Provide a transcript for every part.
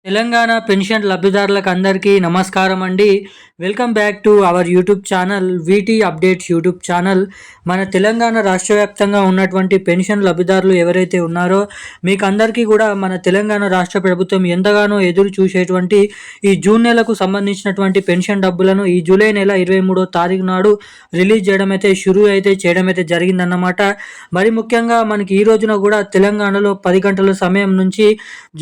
Telangana pension లబ్ధిదారులకు అందరికీ నమస్కారం అండి. Welcome back to our YouTube channel వీటీ updates YouTube channel. మన తెలంగాణ రాష్ట్ర వ్యాప్తంగా ఉన్నటువంటి పెన్షన్ లబ్ధిదారులు ఎవరైతే ఉన్నారో మీకు అందరికీ కూడా మన తెలంగాణ రాష్ట్ర ప్రభుత్వం ఎంతగానో ఎదురు చూసేటువంటి ఈ జూన్ నెలకు సంబంధించినటువంటి పెన్షన్ డబ్బులను ఈ జూలై నెల 23వ తారీఖు నాడు రిలీజ్ చేయడం అయితే జరిగిందన్నమాట. మరి ముఖ్యంగా మనకి ఈ రోజున కూడా తెలంగాణలో 10 గంటల సమయం నుంచి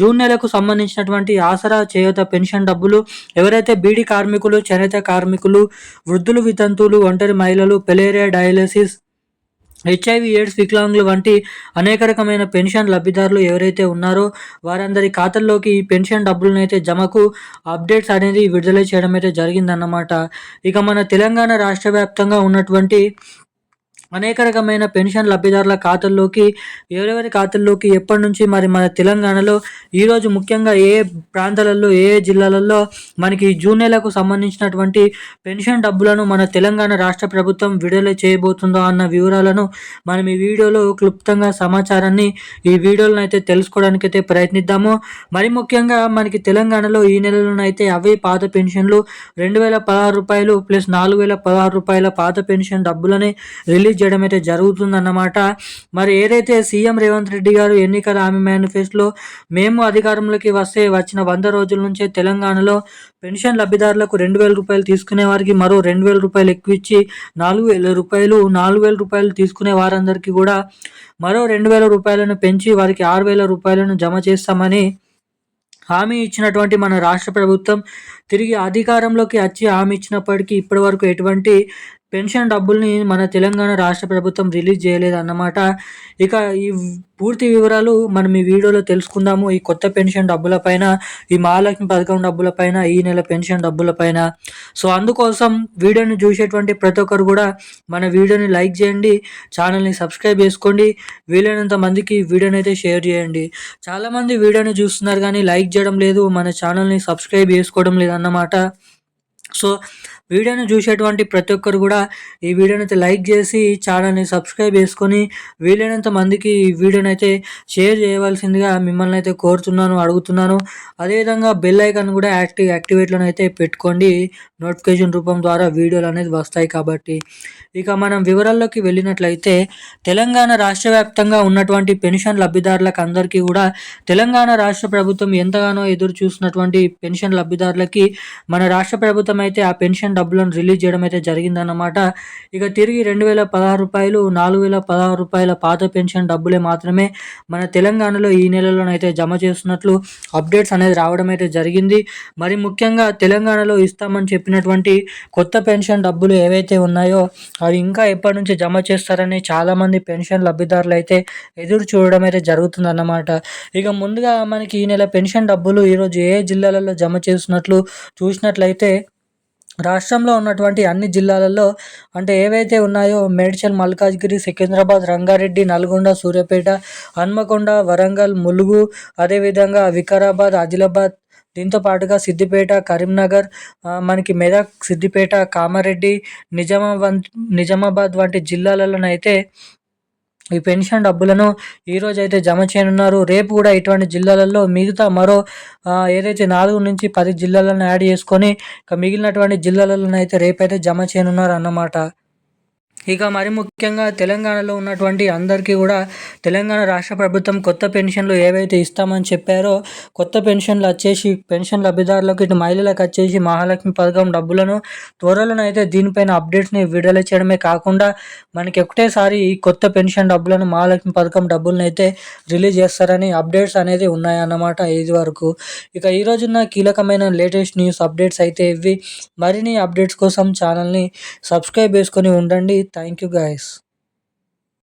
జూన్ నెలకు సంబంధించినటువంటి ఆసరా చేయూత పెన్షన్ డబ్బులు ఎవరైతే బీడీ కార్మికులు, చేనేత కార్మికులు, వృద్ధులు, వితంతువులు, ఒంటరి మహిళలు, పెలేరియా డయాలసిస్, హెచ్ఐవి ఎయిడ్స్, వికలాంగులు వంటి అనేక రకమైన పెన్షన్ లబ్ధిదారులు ఎవరైతే ఉన్నారో వారందరి ఖాతాల్లోకి ఈ పెన్షన్ డబ్బులను అయితే జమకు అప్డేట్స్ అనేది విడుదల చేయడం అయితే జరిగిందన్నమాట. ఇక మన తెలంగాణ రాష్ట్ర వ్యాప్తంగా ఉన్నటువంటి అనేక రకమైన పెన్షన్ లబ్ధిదారుల ఖాతాల్లోకి ఎవరెవరి ఖాతాల్లోకి ఎప్పటి నుంచి మరి మన తెలంగాణలో ఈరోజు ముఖ్యంగా ఏ ప్రాంతాలలో ఏ జిల్లాలలో మనకి జూన్ నెలకు సంబంధించినటువంటి పెన్షన్ డబ్బులను మన తెలంగాణ రాష్ట్ర ప్రభుత్వం విడుదల చేయబోతుందో అన్న వివరాలను మనం ఈ వీడియోలో క్లుప్తంగా సమాచారాన్ని ఈ వీడియోలను అయితే తెలుసుకోవడానికి అయితే ప్రయత్నిద్దాము. మరి ముఖ్యంగా మనకి తెలంగాణలో ఈ నెలలోనైతే అవే పాత పెన్షన్లు 2016 రూపాయలు ప్లస్ 4016 రూపాయల పాత పెన్షన్ డబ్బులని రిలీజ్ చేయడం అయితే జరుగుతుందన్నమాట. మరి ఏదైతే సీఎం రేవంత్ రెడ్డి గారు ఎన్నికల హామీ మేనిఫెస్టోలో మేము అధికారంలోకి వస్తే వచ్చిన 100 రోజుల నుంచే తెలంగాణలో పెన్షన్ లబ్ధిదారులకు 2000 రూపాయలు తీసుకునే వారికి మరో 2000 రూపాయలు ఎక్కువ ఇచ్చి 4000 రూపాయలు తీసుకునే వారందరికీ కూడా మరో 2000 రూపాయలను పెంచి వారికి 6000 రూపాయలను జమ చేస్తామని హామీ ఇచ్చినటువంటి మన రాష్ట్ర ప్రభుత్వం తిరిగి అధికారంలోకి వచ్చి హామీ ఇచ్చినప్పటికీ ఇప్పటి వరకు ఎటువంటి పెన్షన్ డబ్బుల్ని మన తెలంగాణ రాష్ట్ర ప్రభుత్వం రిలీజ్ చేయలేదన్నమాట. ఇక ఈ పూర్తి వివరాలు మనం ఈ వీడియోలో తెలుసుకుందాము. ఈ కొత్త పెన్షన్ డబ్బులపైన, ఈ మహాలక్ష్మి పథకం డబ్బులపైన, ఈ నెల పెన్షన్ డబ్బులపైన. సో అందుకోసం వీడియోని చూసేటువంటి ప్రతి ఒక్కరు కూడా మన వీడియోని లైక్ చేయండి, ఛానల్ని సబ్స్క్రైబ్ చేసుకోండి, వీలైనంత మందికి వీడియోని అయితే షేర్ చేయండి. చాలామంది వీడియోని చూస్తున్నారు కానీ లైక్ చేయడం లేదు, మన ఛానల్ని సబ్స్క్రైబ్ చేసుకోవడం లేదన్నమాట. సో వీడియోని చూసేటువంటి ప్రతి ఒక్కరు కూడా ఈ వీడియోని అయితే లైక్ చేసి ఛానల్ని సబ్స్క్రైబ్ చేసుకొని వీలైనంత మందికి ఈ వీడియోని అయితే షేర్ చేయవలసిందిగా మిమ్మల్ని అయితే అడుగుతున్నాను. అదేవిధంగా బెల్ ఐకాన్ కూడా యాక్టివేట్లో అయితే పెట్టుకోండి, నోటిఫికేషన్ రూపం ద్వారా వీడియోలు అనేది వస్తాయి కాబట్టి. ఇక మనం వివరాల్లోకి వెళ్ళినట్లయితే తెలంగాణ రాష్ట్ర వ్యాప్తంగా ఉన్నటువంటి పెన్షన్ లబ్ధిదారులకు అందరికీ కూడా తెలంగాణ రాష్ట్ర ప్రభుత్వం ఎంతగానో ఎదురు చూసినటువంటి పెన్షన్ లబ్ధిదారులకి మన రాష్ట్ర ప్రభుత్వం అయితే ఆ పెన్షన్ డబ్బులను రిలీజ్ చేయడం అయితే జరిగిందన్నమాట. ఇక తిరిగి 2016 రూపాయలు, 4016 రూపాయల పాత పెన్షన్ డబ్బులే మాత్రమే మన తెలంగాణలో ఈ నెలలోనైతే జమ చేస్తున్నట్లు అప్డేట్స్ అనేది రావడం అయితే జరిగింది. మరి ముఖ్యంగా తెలంగాణలో ఇస్తామని చెప్పినటువంటి కొత్త పెన్షన్ డబ్బులు ఏవైతే ఉన్నాయో అవి ఇంకా ఎప్పటి నుంచి జమ చేస్తారని చాలామంది పెన్షన్ లబ్ధిదారులు అయితే ఎదురు చూడడం అయితే జరుగుతుందన్నమాట. ఇక ముందుగా మనకి ఈ నెల పెన్షన్ డబ్బులు ఈరోజు ఏ జిల్లాలలో జమ చేస్తున్నట్లు చూసినట్లయితే రాష్ట్రంలో ఉన్నటువంటి అన్ని జిల్లాలలో అంటే ఏవైతే ఉన్నాయో మేడ్చల్, మల్కాజ్గిరి, సికింద్రాబాద్, రంగారెడ్డి, నల్గొండ, సూర్యాపేట, హన్మకొండ, వరంగల్, ములుగు, అదేవిధంగా వికారాబాద్, ఆదిలాబాద్, దీంతో పాటుగా సిద్దిపేట, కరీంనగర్, మనకి మెదక్, సిద్దిపేట, కామారెడ్డి, నిజామాబాద్ వంటి జిల్లాలలోనైతే ఈ పెన్షన్ డబ్బులను ఈరోజు అయితే జమ చేయనున్నారు. రేపు కూడా ఇటువంటి జిల్లాలలో మిగతా మరో ఏదైతే 4 నుంచి 10 జిల్లాలను యాడ్ చేసుకొని ఇక మిగిలినటువంటి జిల్లాలలోనైతే రేపైతే జమ చేయనున్నారు అన్నమాట. ఇక మరి ముఖ్యంగా తెలంగాణలో ఉన్నటువంటి అందరికీ కూడా తెలంగాణ రాష్ట్ర ప్రభుత్వం కొత్త పెన్షన్లు ఏవైతే ఇస్తామని చెప్పారో కొత్త పెన్షన్లు వచ్చేసి పెన్షన్ లబ్ధిదారులకు ఇటు మహిళలకు వచ్చేసి మహాలక్ష్మి పథకం డబ్బులను త్వరలోనైతే దీనిపైన అప్డేట్స్ని విడుదల చేయడమే కాకుండా మనకి ఒకటేసారి ఈ కొత్త పెన్షన్ డబ్బులను మహాలక్ష్మి పథకం డబ్బులను అయితే రిలీజ్ చేస్తారని అప్డేట్స్ అనేది ఉన్నాయన్నమాట ఇది వరకు. ఇక ఈరోజున్న కీలకమైన లేటెస్ట్ న్యూస్ అప్డేట్స్ అయితే ఇవి. మరిన్ని అప్డేట్స్ కోసం ఛానల్ని సబ్స్క్రైబ్ చేసుకొని ఉండండి. Thank you guys.